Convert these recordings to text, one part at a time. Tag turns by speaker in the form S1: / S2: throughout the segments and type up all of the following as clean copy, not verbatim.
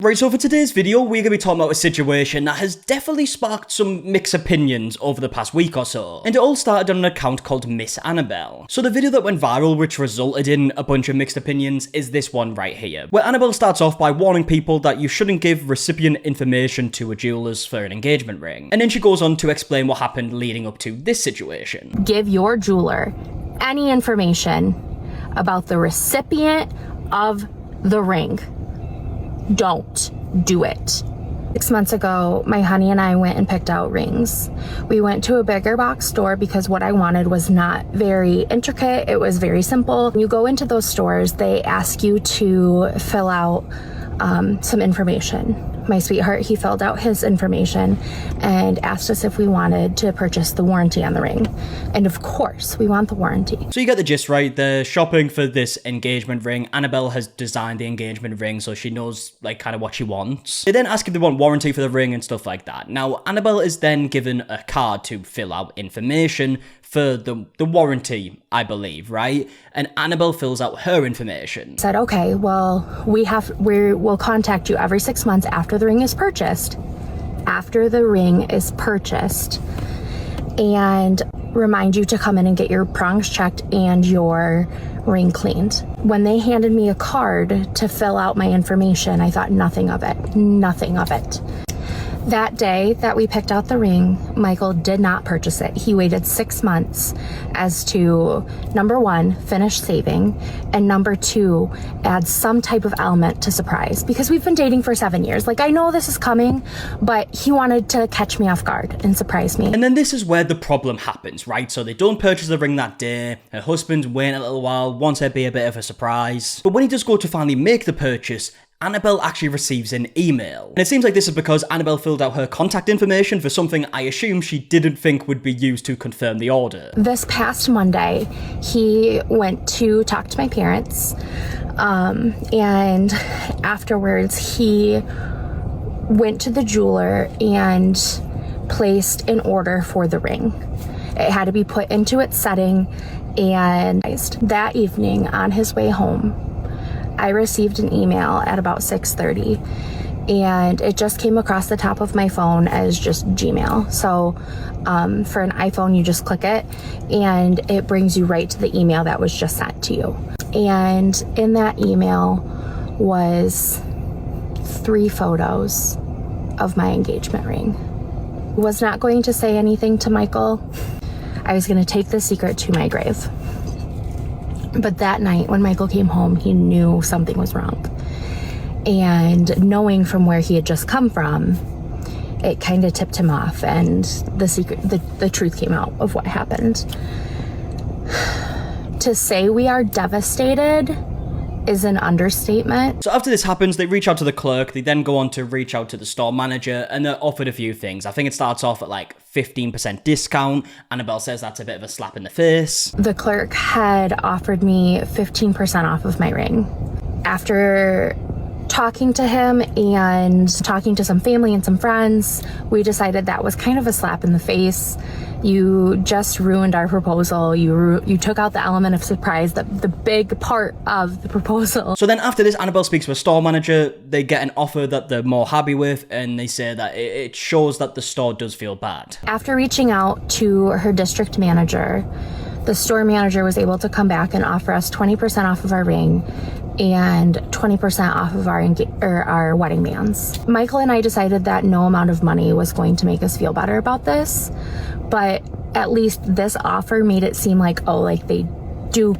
S1: Right, so for today's video, we're going to be talking about a situation that has definitely sparked some mixed opinions over the past week or so. And it all started on an account called Miss Annabelle. So the video that went viral, which resulted in a bunch of mixed opinions, is this one right here, where Annabelle starts off by warning people that you shouldn't give recipient information to a jeweler's for an engagement ring. And then she goes on to explain what happened leading up to this situation.
S2: Give your jeweler any information about the recipient of the ring. Don't do it. 6 months ago, my honey and I went and picked out rings. We went to a bigger box store because what I wanted was not very intricate. It was very simple. When you go into those stores, they ask you to fill out some information. My sweetheart, he filled out his information and asked us if we wanted to purchase the warranty on the ring. And of course, we want the warranty.
S1: So you get the gist, right? They're shopping for this engagement ring. Annabelle has designed the engagement ring, so she knows like kind of what she wants. They then ask if they want warranty for the ring and stuff like that. Now, Annabelle is then given a card to fill out information for the warranty, I believe, right? And Annabelle fills out her information.
S2: Said, okay, well, we'll contact you every 6 months after the ring is purchased. After the ring is purchased, and remind you to come in and get your prongs checked and your ring cleaned. When they handed me a card to fill out my information, I thought nothing of it, nothing of it. That day that we picked out the ring, Michael did not purchase it. He waited 6 months as to, number one, finish saving, and number two, add some type of element to surprise. Because we've been dating for 7 years. Like, I know this is coming, but he wanted to catch me off guard and surprise me.
S1: And then this is where the problem happens, right? So they don't purchase the ring that day. Her husband's waiting a little while, wants her to be a bit of a surprise. But when he does go to finally make the purchase, Annabelle actually receives an email. And it seems like this is because Annabelle filled out her contact information for something I assume she didn't think would be used to confirm the order.
S2: This past Monday, he went to talk to my parents, and afterwards he went to the jeweler and placed an order for the ring. It had to be put into its setting, and that evening on his way home, I received an email at about 6:30, and it just came across the top of my phone as just Gmail. So for an iPhone, you just click it and it brings you right to the email that was just sent to you. And in that email was 3 photos of my engagement ring. I was not going to say anything to Michael. I was going to take the secret to my grave. But that night when Michael came home, he knew something was wrong. And knowing from where he had just come from, it kind of tipped him off, and the truth came out of what happened. To say we are devastated is an understatement.
S1: So after this happens, they reach out to the clerk. They then go on to reach out to the store manager, and they're offered a few things. I think it starts off at like 15% discount. Annabelle says that's a bit of a slap in the face.
S2: The clerk had offered me 15% off of my ring. After talking to him and talking to some family and some friends, we decided that was kind of a slap in the face. You just ruined our proposal. You took out the element of surprise, the big part of the proposal.
S1: So then after this, Annabelle speaks to a store manager. They get an offer that they're more happy with, and they say that it shows that the store does feel bad.
S2: After reaching out to her district manager, the store manager was able to come back and offer us 20% off of our ring and 20% off of our wedding bands. Michael and I decided that no amount of money was going to make us feel better about this, but at least this offer made it seem like, oh, like they do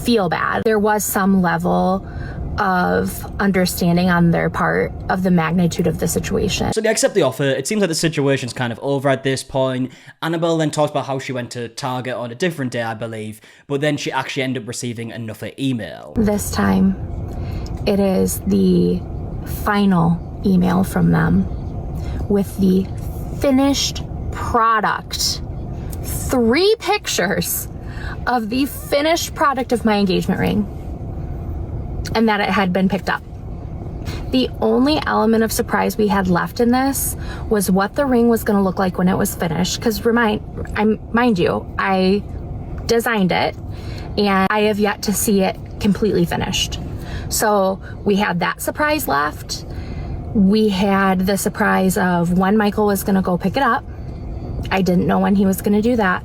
S2: feel bad. There was some level of understanding on their part of the magnitude of the situation.
S1: So they accept the offer. It seems like the situation's kind of over at this point. Annabelle then talks about how she went to Target on a different day, I believe, but then she actually ended up receiving another email.
S2: This time, it is the final email from them with the finished product. 3 pictures of the finished product of my engagement ring, and that it had been picked up. The only element of surprise we had left in this was what the ring was going to look like when it was finished. Because mind you, I designed it, and I have yet to see it completely finished. So we had that surprise left. we had the surprise of when Michael was going to go pick it up. I didn't know when he was going to do that.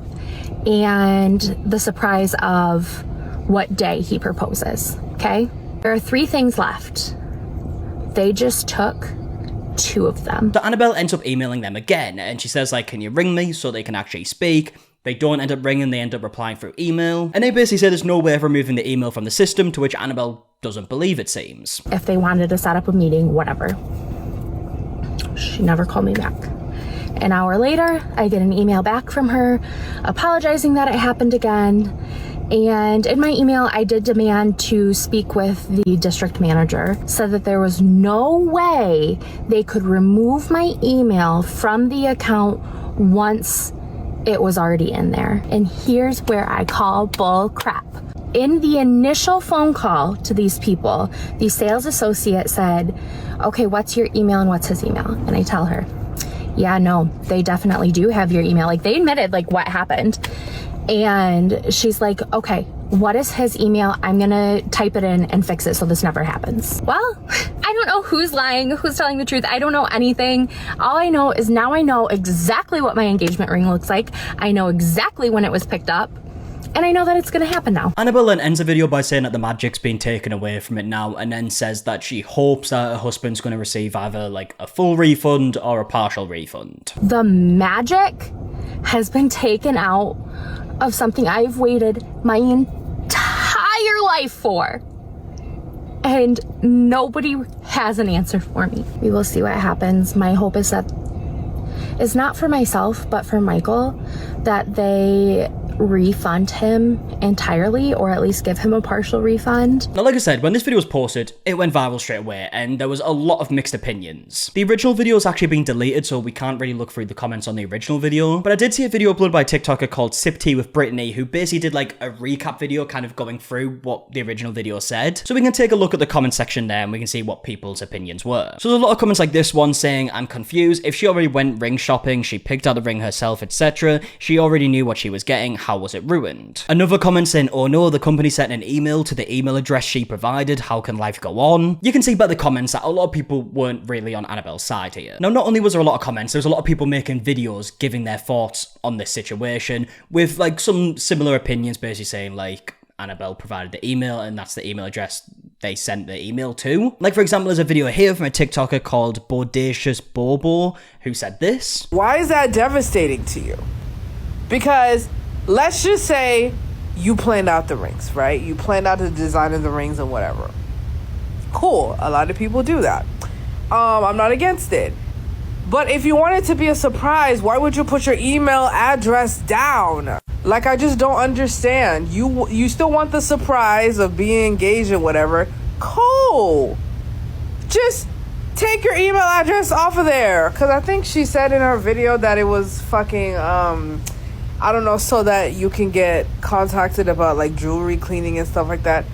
S2: And the surprise of what day he proposes, okay? There are 3 things left. They just took 2 of them.
S1: So Annabelle ends up emailing them again, and she says, like, can you ring me so they can actually speak? They don't end up ringing, they end up replying through email. And they basically say there's no way of removing the email from the system, to which Annabelle doesn't believe, it seems.
S2: If they wanted to set up a meeting, whatever. She never called me back. An hour later, I get an email back from her apologizing that it happened again. And in my email, I did demand to speak with the district manager, said that there was no way they could remove my email from the account once it was already in there. And here's where I call bull crap. In the initial phone call to these people, the sales associate said, okay, what's your email and what's his email? And I tell her, yeah, no, they definitely do have your email. Like, they admitted like what happened. And she's like, okay, what is his email? I'm gonna type it in and fix it so this never happens. Well, I don't know who's lying, who's telling the truth. I don't know anything. All I know is now I know exactly what my engagement ring looks like. I know exactly when it was picked up. And I know that it's gonna happen now.
S1: Annabelle then ends the video by saying that the magic's been taken away from it now, and then says that she hopes that her husband's gonna receive either like a full refund or a partial refund.
S2: The magic has been taken out of something I've waited my entire life for. And nobody has an answer for me. We will see what happens. My hope is that it's not for myself, but for Michael, that they refund him entirely, or at least give him a partial refund.
S1: Now, like I said, when this video was posted, it went viral straight away, and there was a lot of mixed opinions. The original video has actually been deleted, so we can't really look through the comments on the original video, but I did see a video uploaded by a TikToker called Sip Tea with Brittany, who basically did like a recap video kind of going through what the original video said. So we can take a look at the comment section there, and we can see what people's opinions were. So there's a lot of comments like this one saying, I'm confused. If she already went ring shopping, she picked out the ring herself, etc. She already knew what she was getting. How was it ruined? Another comment saying, oh no, the company sent an email to the email address she provided. How can life go on? You can see by the comments that a lot of people weren't really on Annabelle's side here. Now, not only was there a lot of comments, there was a lot of people making videos giving their thoughts on this situation with like some similar opinions, basically saying like, Annabelle provided the email and that's the email address they sent the email to. Like, for example, there's a video here from a TikToker called Bodacious Bobo who said this.
S3: Why is that devastating to you? Because let's just say you planned out the rings, right? You planned out the design of the rings and whatever. Cool. A lot of people do that. I'm not against it. But if you want it to be a surprise, why would you put your email address down? Like, I just don't understand. You still want the surprise of being engaged or whatever. Cool. Just take your email address off of there. Because I think she said in her video that it was fucking, I don't know, so that you can get contacted about like jewelry cleaning and stuff like that.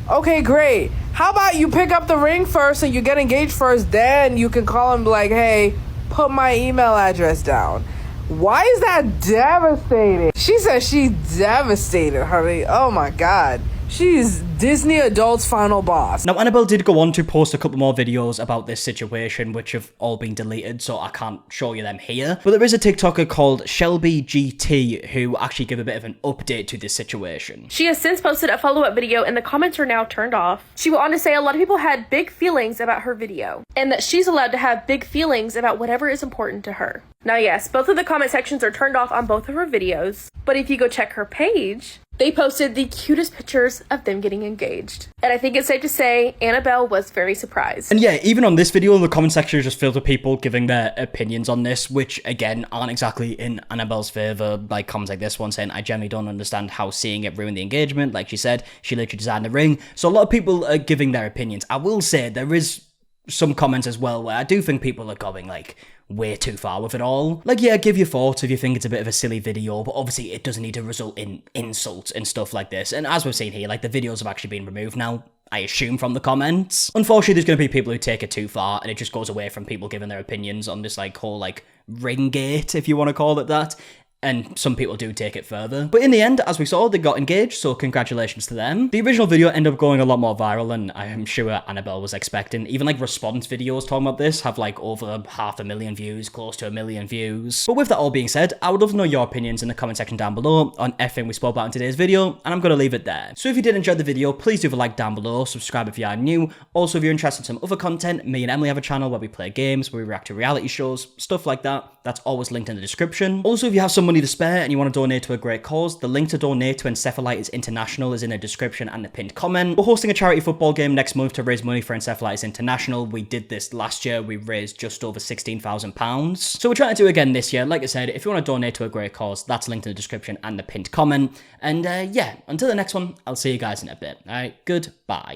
S3: Okay, great. How about you pick up the ring first and you get engaged first, then you can call and be like, hey, put my email address down. Why is that devastating? She said she's devastated, honey. Oh my God. She's Disney Adult's final boss.
S1: Now, Annabelle did go on to post a couple more videos about this situation, which have all been deleted, so I can't show you them here. But there is a TikToker called Shelby GT who actually gave a bit of an update to this situation.
S4: She has since posted a follow-up video and the comments are now turned off. She went on to say a lot of people had big feelings about her video and that she's allowed to have big feelings about whatever is important to her. Now, yes, both of the comment sections are turned off on both of her videos, but if you go check her page, they posted the cutest pictures of them getting engaged. And I think it's safe to say Annabelle was very surprised.
S1: And yeah, even on this video, the comment section is just filled with people giving their opinions on this, which again, aren't exactly in Annabelle's favor. Like comments like this one saying, I generally don't understand how seeing it ruined the engagement. Like she said, she literally designed the ring. So a lot of people are giving their opinions. I will say there is some comments as well where I do think people are going like way too far with it all. Like, yeah, give your thoughts if you think it's a bit of a silly video, but obviously it doesn't need to result in insults and stuff like this. And as we've seen here, like the videos have actually been removed now, I assume, from the comments. Unfortunately, there's going to be people who take it too far and it just goes away from people giving their opinions on this like whole like ring gate, if you want to call it that. And some people do take it further. But in the end, as we saw, they got engaged, so congratulations to them. The original video ended up going a lot more viral than I am sure Annabelle was expecting. Even like response videos talking about this have like over 500,000 views, close to 1 million views. But with that all being said, I would love to know your opinions in the comment section down below on everything we spoke about in today's video, and I'm going to leave it there. So if you did enjoy the video, please do leave a like down below, subscribe if you are new. Also, if you're interested in some other content, me and Emily have a channel where we play games, where we react to reality shows, stuff like that. That's always linked in the description. Also, if you have some money to spare and you want to donate to a great cause, the link to donate to Encephalitis International is in the description and the pinned comment. We're hosting a charity football game next month to raise money for Encephalitis International. We did this last year. We raised just over £16,000. So we're trying to do it again this year. Like I said, if you want to donate to a great cause, that's linked in the description and the pinned comment. And yeah, until the next one, I'll see you guys in a bit. Alright, goodbye.